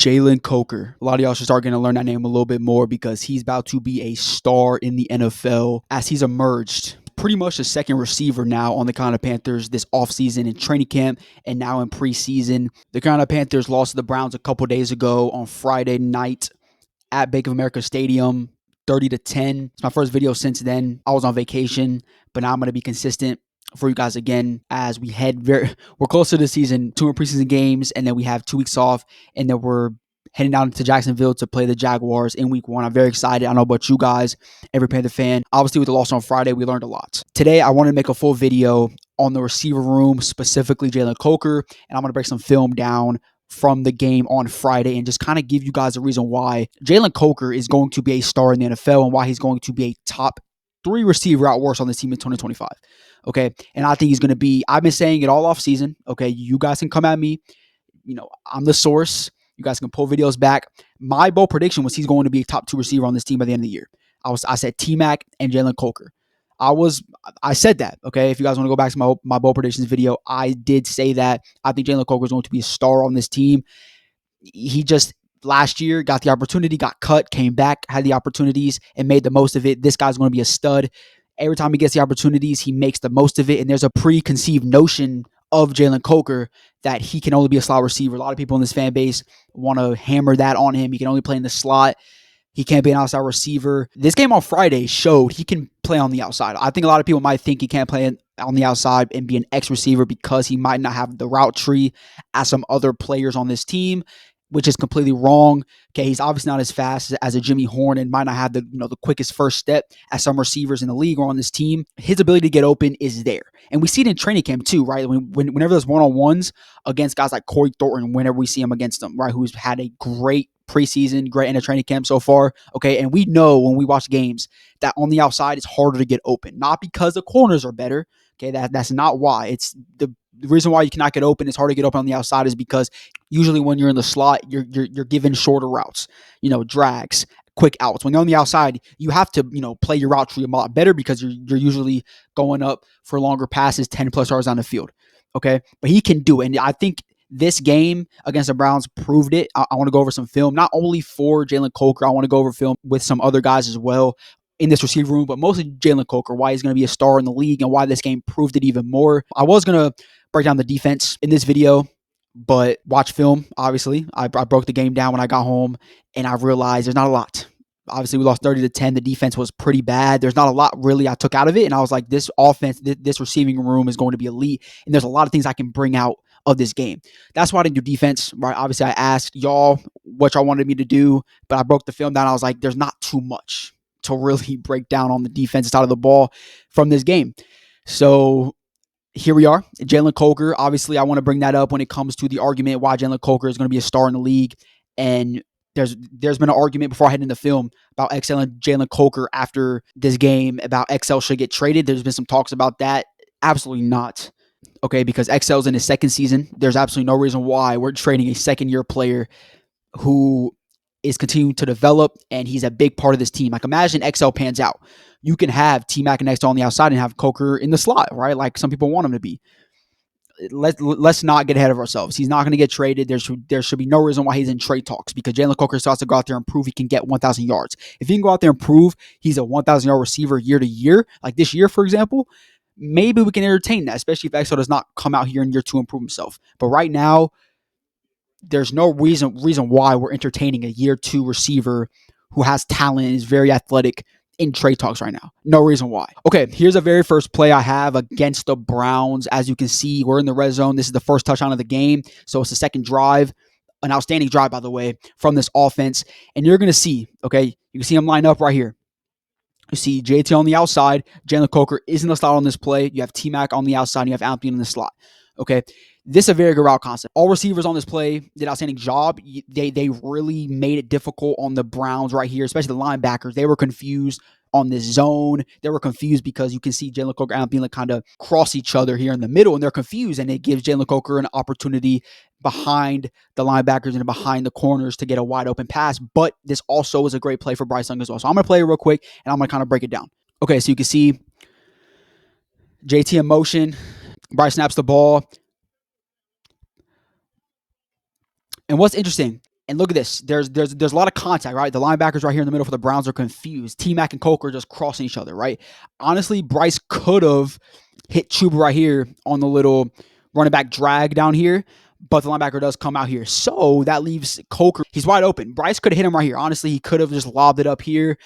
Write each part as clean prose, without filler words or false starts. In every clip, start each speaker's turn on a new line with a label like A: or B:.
A: Jaylen Coker. A lot of y'all should start getting to learn that name a little bit more because he's about to be a star in the NFL as he's emerged pretty much the second receiver now on the Carolina Panthers this offseason in training camp and now in preseason. The Carolina Panthers lost to the Browns a couple days ago on Friday night at Bank of America Stadium, 30-10. It's my first video since then. I was on vacation, but now I'm going to be consistent for you guys again as we're close to the season, 2 more preseason games, and then we have 2 weeks off, and then we're heading down to Jacksonville to play the Jaguars in week 1. I'm very excited. I don't know about you guys, every Panther fan. Obviously, with the loss on Friday, we learned a lot. Today, I wanted to make a full video on the receiver room, specifically Jaylen Coker, and I'm going to break some film down from the game on Friday and just kind of give you guys a reason why Jaylen Coker is going to be a star in the NFL and why he's going to be a top 3 receiver out worse on this team in 2025. Okay. And I think he's going to be, I've been saying it all off season. Okay. You guys can come at me. I'm the source. You guys can pull videos back. My bold prediction was he's going to be a top 2 receiver on this team by the end of the year. I said T-Mac and Jaylen Coker. I said that, okay? If you guys want to go back to my bold predictions video, I did say that. I think Jaylen Coker is going to be a star on this team. He just, last year, got the opportunity, got cut, came back, had the opportunities, and made the most of it. This guy's going to be a stud. Every time he gets the opportunities, he makes the most of it, and there's a preconceived notion of Jaylen Coker that he can only be a slot receiver. A lot of people in this fan base want to hammer that on him. He can only play in the slot. He can't be an outside receiver. This game on Friday showed he can play on the outside. I think a lot of people might think he can't play on the outside and be an X receiver because he might not have the route tree as some other players on this team, which is completely wrong. Okay, he's obviously not as fast as a Jimmy Horn and might not have the quickest first step as some receivers in the league or on this team. His ability to get open is there. And we see it in training camp too, right? Whenever there's one-on-ones against guys like Corey Thornton, whenever we see him against them, right, who's had a great preseason, great end of training camp so far, okay? And we know when we watch games that on the outside it's harder to get open. Not because the corners are better, okay? That's not why. It's the reason why you cannot get open, it's hard to get open on the outside is because usually when you're in the slot, you're given shorter routes, drags, quick outs. When you're on the outside, you have to, play your route tree a lot better because you're usually going up for longer passes, 10 plus yards on the field. Okay. But he can do it. And I think this game against the Browns proved it. I want to go over some film, not only for Jaylen Coker, I want to go over film with some other guys as well in this receiver room, but mostly Jaylen Coker, why he's going to be a star in the league and why this game proved it even more. I was going to break down the defense in this video, but watch film, obviously. I broke the game down when I got home, and I realized there's not a lot. Obviously, we lost 30-10. The defense was pretty bad. There's not a lot really I took out of it, and I was like, this offense, this receiving room is going to be elite, and there's a lot of things I can bring out of this game. That's why I didn't do defense, right? Obviously, I asked y'all what y'all wanted me to do, but I broke the film down. I was like, there's not too much to really break down on the defensive side of the ball from this game. So here we are, Jaylen Coker. Obviously, I want to bring that up when it comes to the argument why Jaylen Coker is going to be a star in the league. And there's been an argument before I head into the film about XL and Jaylen Coker after this game about XL should get traded. There's been some talks about that. Absolutely not. Okay, because XL's in his second season. There's absolutely no reason why we're trading a second-year player who is continuing to develop, and he's a big part of this team. Like, imagine XL pans out. You can have T-Mac and XL on the outside and have Coker in the slot, right? Like some people want him to be. Let's not get ahead of ourselves. He's not going to get traded. There should be no reason why he's in trade talks because Jaylen Coker still has to go out there and prove he can get 1,000 yards. If he can go out there and prove he's a 1,000-yard receiver year to year, like this year, for example, maybe we can entertain that, especially if XL does not come out here in year 2 and prove himself. But right now, there's no reason why we're entertaining a year 2 receiver who has talent and is very athletic in trade talks right now. No reason why. Okay, here's the very first play I have against the Browns. As you can see, we're in the red zone. This is the first touchdown of the game. So it's the second drive, an outstanding drive, by the way, from this offense. And you're going to see, okay, you can see them line up right here. You see JT on the outside. Jaylen Coker is in the slot on this play. You have T-Mac on the outside. And you have Anthony in the slot. Okay, this is a very good route concept. All receivers on this play did an outstanding job. They really made it difficult on the Browns right here, especially the linebackers. They were confused on this zone. They were confused because you can see Jaylen Coker and Anthony kind of cross each other here in the middle, and they're confused, and it gives Jaylen Coker an opportunity behind the linebackers and behind the corners to get a wide open pass. But this also is a great play for Bryce Young as well. So I'm going to play it real quick, and I'm going to kind of break it down. Okay, so you can see JT in motion. Bryce snaps the ball. And what's interesting, And look at this. There's a lot of contact, right? The linebackers right here in the middle for the Browns are confused. T-Mac and Coker just crossing each other, right? Honestly, Bryce could have hit Chuba right here on the little running back drag down here, but the linebacker does come out here. So that leaves Coker. He's wide open. Bryce could have hit him right here. Honestly, he could have just lobbed it up here.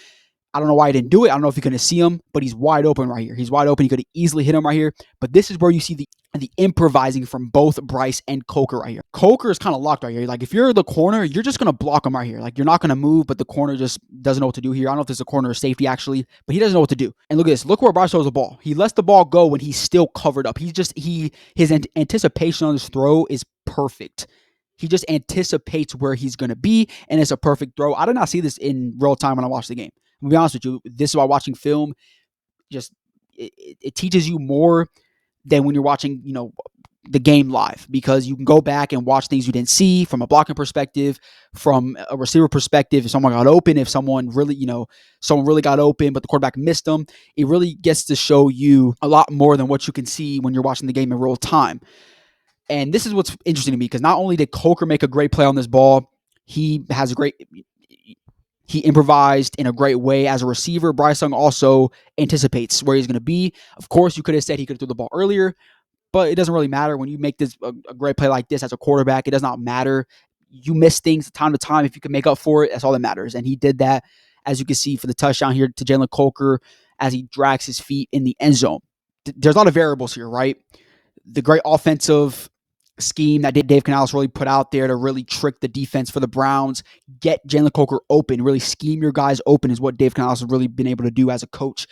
A: I don't know why he didn't do it. I don't know if he couldn't see him, but he's wide open right here. He's wide open. He could have easily hit him right here. But this is where you see the improvising from both Bryce and Coker right here. Coker is kind of locked right here. Like, if you're the corner, you're just going to block him right here. Like, you're not going to move, but the corner just doesn't know what to do here. I don't know if this is a corner or safety, actually, but he doesn't know what to do. And look at this. Look where Bryce throws the ball. He lets the ball go when he's still covered up. His anticipation on his throw is perfect. He just anticipates where he's going to be, and it's a perfect throw. I did not see this in real time when I watched the game. I'm going to be honest with you. This is why watching film just it teaches you more than when you're watching, the game live, because you can go back and watch things you didn't see from a blocking perspective, from a receiver perspective. If someone got open, if someone really, someone really got open, but the quarterback missed them, it really gets to show you a lot more than what you can see when you're watching the game in real time. And this is what's interesting to me, because not only did Coker make a great play on this ball, he improvised in a great way as a receiver. Bryce Young also anticipates where he's going to be. Of course, you could have said he could have threw the ball earlier, but it doesn't really matter when you make this a great play like this as a quarterback. It does not matter. You miss things time to time. If you can make up for it, that's all that matters. And he did that, as you can see, for the touchdown here to Jaylen Coker as he drags his feet in the end zone. There's a lot of variables here, right? The great offensive scheme that Dave Canales really put out there to really trick the defense for the Browns, get Jaylen Coker open, really scheme your guys open, is what Dave Canales has really been able to do as a coach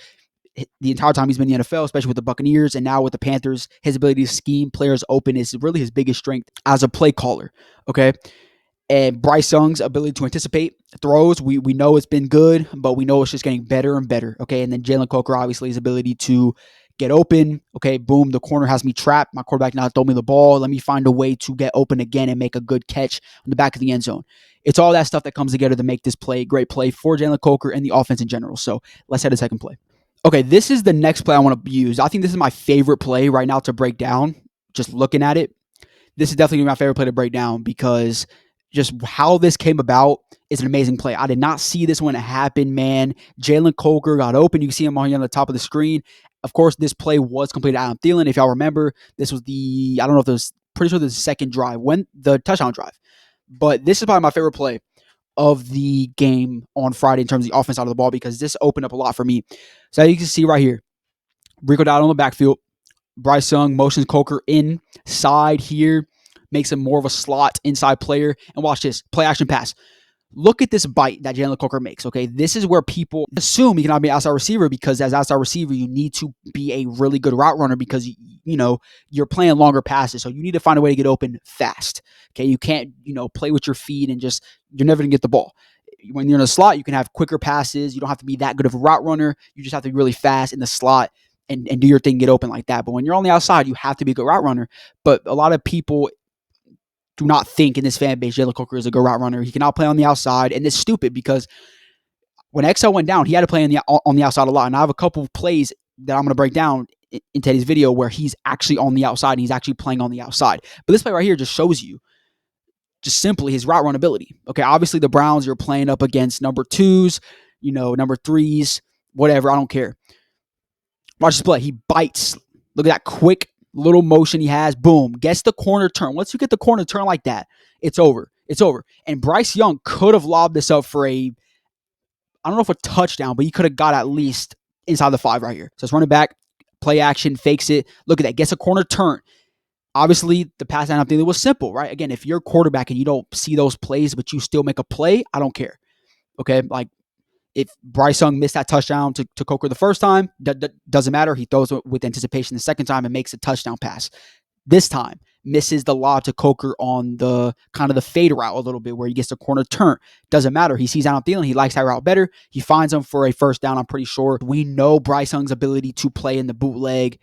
A: the entire time he's been in the NFL, especially with the Buccaneers and now with the Panthers. His ability to scheme players open is really his biggest strength as a play caller, okay? And Bryce Young's ability to anticipate throws, we know it's been good, but we know it's just getting better and better, okay? And then Jaylen Coker, obviously, his ability to get open. Okay, boom, the corner has me trapped. My quarterback now throw me the ball. Let me find a way to get open again and make a good catch on the back of the end zone. It's all that stuff that comes together to make this play a great play for Jaylen Coker and the offense in general. So let's head to the second play. Okay, this is the next play I want to use. I think this is my favorite play right now to break down. Just looking at it, this is definitely my favorite play to break down, because just how this came about is an amazing play. I did not see this when it happened, man. Jaylen Coker got open. You can see him on the top of the screen. Of course, this play was completed by Adam Thielen. If y'all remember, this was I don't know if it was, pretty sure the second drive, the touchdown drive. But this is probably my favorite play of the game on Friday in terms of the offense out of the ball, because this opened up a lot for me. So you can see right here, Rico Dowdle on the backfield. Bryce Young motions Coker inside here, makes him more of a slot inside player. And watch this, play action pass. Look at this bite that Jaylen Coker makes, okay? This is where people assume he cannot be an outside receiver, because as outside receiver, you need to be a really good route runner, because, you're playing longer passes. So you need to find a way to get open fast, okay? You can't, play with your feet and you're never going to get the ball. When you're in a slot, you can have quicker passes. You don't have to be that good of a route runner. You just have to be really fast in the slot and do your thing, get open like that. But when you're on the outside, you have to be a good route runner. But a lot of people do not think in this fan base Jaylen Coker is a good route runner. He cannot play on the outside, and it's stupid, because when XL went down, he had to play on the outside a lot. And I have a couple of plays that I'm going to break down in today's video where he's actually on the outside and he's actually playing on the outside. But this play right here just shows you just simply his route run ability. Okay, obviously the Browns, you're playing up against number twos, number threes, whatever. I don't care. Watch this play. He bites. Look at that quick little motion he has. Boom. Gets the corner turn. Once you get the corner turn like that, it's over. It's over. And Bryce Young could have lobbed this up for I don't know if a touchdown, but he could have got at least inside the 5 right here. So it's running back, play action, fakes it. Look at that. Gets a corner turn. Obviously, the pass down thing was simple, right? Again, if you're a quarterback and you don't see those plays, but you still make a play, I don't care. Okay? Like, if Bryce Young missed that touchdown to Coker the first time, doesn't matter. He throws it with anticipation the second time and makes a touchdown pass. This time, misses the lob to Coker on the kind of the fade route a little bit where he gets the corner turn. Doesn't matter. He sees Adam Thielen. He likes that route better. He finds him for a first down, I'm pretty sure. We know Bryce Young's ability to play in the bootleg,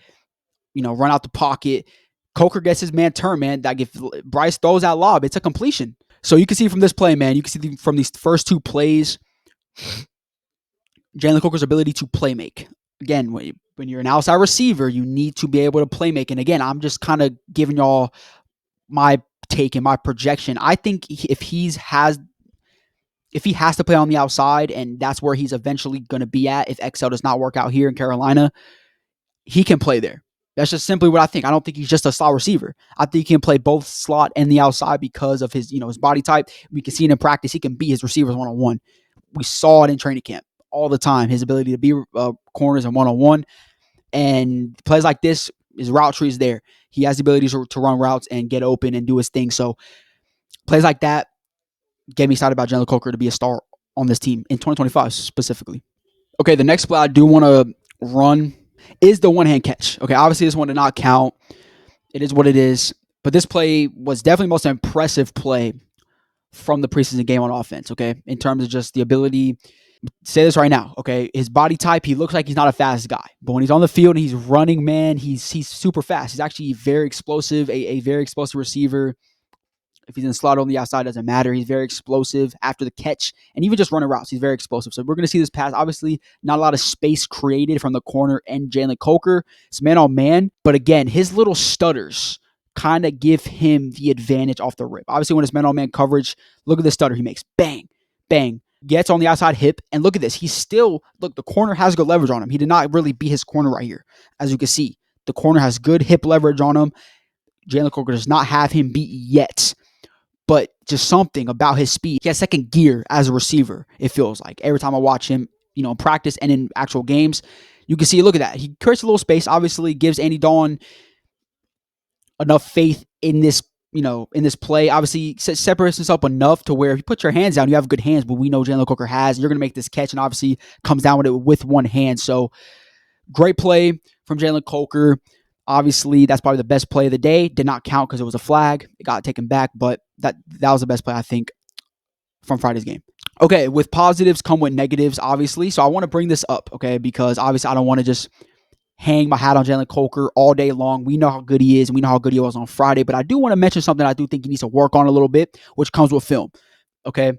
A: run out the pocket. Coker gets his man turn, man. Like, if Bryce throws that lob, it's a completion. So you can see from this play, man, you can see from these first 2 plays, Jaylen Coker's ability to play make. Again, when you're an outside receiver, you need to be able to play make. And again, I'm just kind of giving y'all my take and my projection, I think if he has to play on the outside, and that's where he's eventually going to be at if XL does not work out here in Carolina, he can play there. That's just simply what I think. I don't think he's just a slot receiver. I think he can play both slot and the outside because of his, his body type. We can see it in practice. He can be his receivers one-on-one. We saw it in training camp all the time, his ability to be corners and one-on-one. And plays like this, his route tree is there. He has the ability to run routes and get open and do his thing. So plays like that get me excited about Jaylen Coker to be a star on this team in 2025 specifically. Okay, the next play I do want to run is the one-hand catch. Okay, obviously this one did not count. It is what it is. But this play was definitely the most impressive play from the preseason game on offense, okay? In terms of just the ability, say this right now, okay? His body type, he looks like he's not a fast guy. But when he's on the field and he's running, man, he's super fast. He's actually very explosive, a very explosive receiver. If he's in the slot on the outside, doesn't matter. He's very explosive after the catch and even just running routes. He's very explosive. So we're going to see this pass. Obviously, not a lot of space created from the corner and Jaylen Coker. It's man on man. But again, his little stutters kind of give him the advantage off the rip. Obviously, when it's man on man coverage, look at the stutter he makes. Bang, bang. Gets on the outside hip. And look at this. He's still, the corner has good leverage on him. He did not really beat his corner right here. As you can see, the corner has good hip leverage on him. Jaylen Coker does not have him beat yet. But just something about his speed. He has second gear as a receiver, it feels like. Every time I watch him, in practice and in actual games, you can see, look at that. He creates a little space, obviously gives Andy Dalton enough faith in this, in this play. Obviously, separates himself enough to where if you put your hands down, you have good hands, but we know Jaylen Coker has. You're going to make this catch and obviously comes down with it with one hand. So, great play from Jaylen Coker. Obviously, that's probably the best play of the day. Did not count because it was a flag. It got taken back, but that was the best play, I think, from Friday's game. Okay, with positives come with negatives, obviously. So I want to bring this up, okay, because obviously I don't want to just hang my hat on Jaylen Coker all day long. We know how good he is, and we know how good he was on Friday, but I do want to mention something I do think he needs to work on a little bit, which comes with film, okay?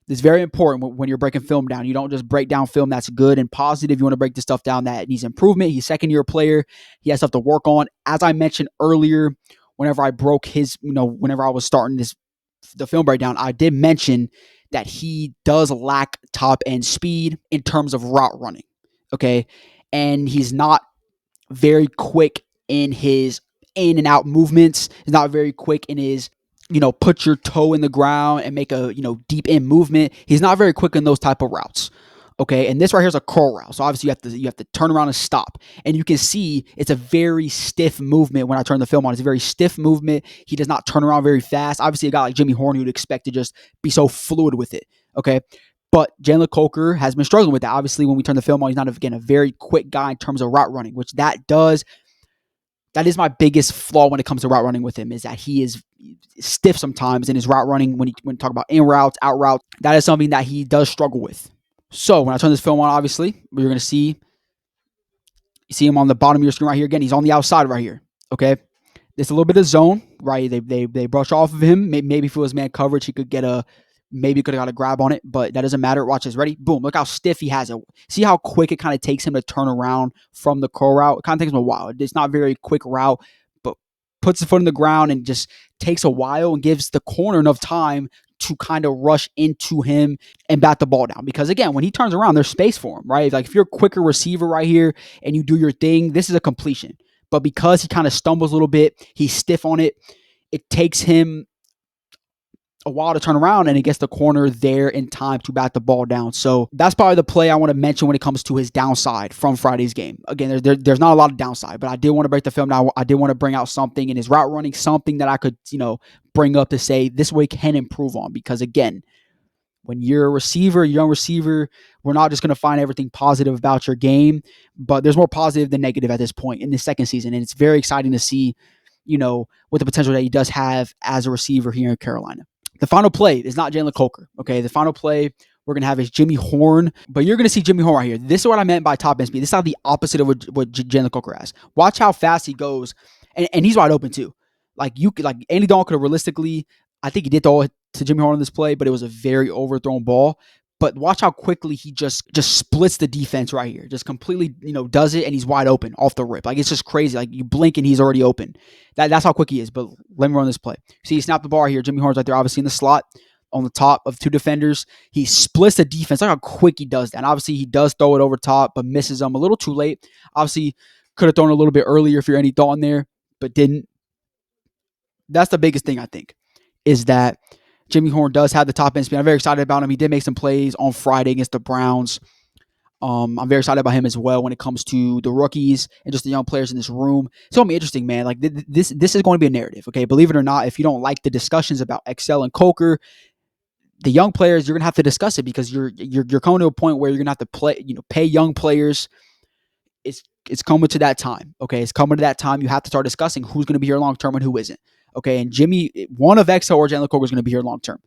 A: It's very important when you're breaking film down. You don't just break down film that's good and positive. You want to break the stuff down that needs improvement. He's a second-year player. He has stuff to work on. As I mentioned earlier, whenever I broke his, whenever I was starting the film breakdown, I did mention that he does lack top-end speed in terms of route running, okay? And he's not very quick in his in and out movements. He's not very quick in his put your toe in the ground and make a, deep in movement. He's not very quick in those type of routes. Okay. And this right here is a curl route. So obviously you have to turn around and stop. And you can see it's a very stiff movement when I turn the film on. It's a very stiff movement. He does not turn around very fast. Obviously a guy like Jimmy Horn, you would expect to just be so fluid with it. Okay. But Jaylen Coker has been struggling with that. Obviously, when we turn the film on, he's not, again, a very quick guy in terms of route running, which that is my biggest flaw when it comes to route running with him, is that he is stiff sometimes in his route running when you talk about in routes, out routes. That is something that he does struggle with. So when I turn this film on, obviously, you're going to see him on the bottom of your screen right here. Again, he's on the outside right here, okay? There's a little bit of zone, right? They brush off of him. Maybe if it was man coverage, he could get maybe could have got a grab on it, but that doesn't matter. Watch this. Ready? Boom. Look how stiff he has it. See how quick it kind of takes him to turn around from the curl route? It kind of takes him a while. It's not a very quick route, but puts the foot in the ground and just takes a while and gives the corner enough time to kind of rush into him and bat the ball down. Because again, when he turns around, there's space for him, right? Like if you're a quicker receiver right here and you do your thing, this is a completion. But because he kind of stumbles a little bit, he's stiff on it, it takes him a while to turn around, and it gets the corner there in time to bat the ball down. So that's probably the play I want to mention when it comes to his downside from Friday's game. Again, there's not a lot of downside, but I did want to break the film down. I did want to bring out something in his route running, something that I could, bring up to say this way can improve on. Because again, when you're a receiver, young receiver, we're not just going to find everything positive about your game, but there's more positive than negative at this point in the second season. And it's very exciting to see, with the potential that he does have as a receiver here in Carolina. The final play is not Jaylen Coker, okay? The final play we're going to have is Jimmy Horn, but you're going to see Jimmy Horn right here. This is what I meant by top end speed. This is not the opposite of what Jaylen Coker has. Watch how fast he goes, and he's wide open too. Like Andy Dalton could have realistically, I think he did throw it to Jimmy Horn on this play, but it was a very overthrown ball. But watch how quickly he just splits the defense right here. Just completely, does it, and he's wide open off the rip. Like, it's just crazy. Like, you blink and he's already open. That's how quick he is. But let me run this play. See, he snapped the bar here. Jimmy Horn's right there, obviously in the slot on the top of two defenders. He splits the defense. Look how quick he does that. And obviously, he does throw it over top, but misses them a little too late. Obviously, could have thrown a little bit earlier if you're any thought in there, but didn't. That's the biggest thing, I think, is that Jimmy Horn does have the top end speed. I'm very excited about him. He did make some plays on Friday against the Browns. I'm very excited about him as well when it comes to the rookies and just the young players in this room. It's going to be interesting, man. Like, this is going to be a narrative, okay? Believe it or not, if you don't like the discussions about XL and Coker, the young players, you're going to have to discuss it because you're coming to a point where you're going to have to pay young players. It's coming to that time, okay? It's coming to that time. You have to start discussing who's going to be here long term and who isn't, okay? And one of XL or Jaylen Coker is going to be here long term,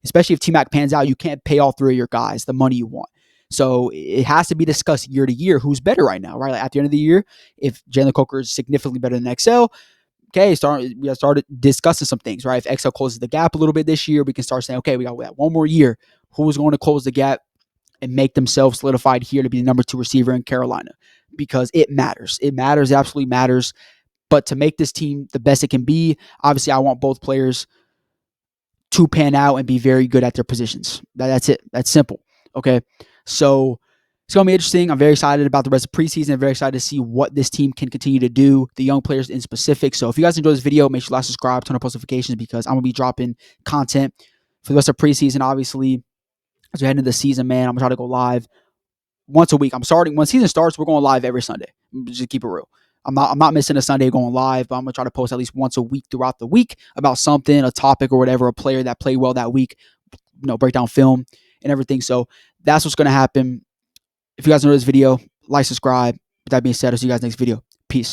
A: especially if T-Mac pans out. You can't pay all three of your guys the money you want. So it has to be discussed year to year who's better right now, right? Like, at the end of the year, if Jaylen Coker is significantly better than XL, okay, we have started discussing some things, right? If XL closes the gap a little bit this year, we can start saying, okay, we got one more year. Who's going to close the gap and make themselves solidified here to be the number 2 receiver in Carolina? Because it matters. It matters. It absolutely matters. But to make this team the best it can be, obviously I want both players to pan out and be very good at their positions. That's it. That's simple. Okay. So it's going to be interesting. I'm very excited about the rest of preseason. I'm very excited to see what this team can continue to do, the young players in specific. So if you guys enjoy this video, make sure to like, subscribe, turn on post notifications, because I'm going to be dropping content for the rest of preseason. Obviously, as we head into the season, man, I'm going to try to go live once a week. When season starts, we're going live every Sunday. Just keep it real. I'm not missing a Sunday going live, but I'm going to try to post at least once a week throughout the week about something, a topic or whatever, a player that played well that week, break down film and everything. So that's what's going to happen. If you guys enjoyed this video, like, subscribe. With that being said, I'll see you guys next video. Peace.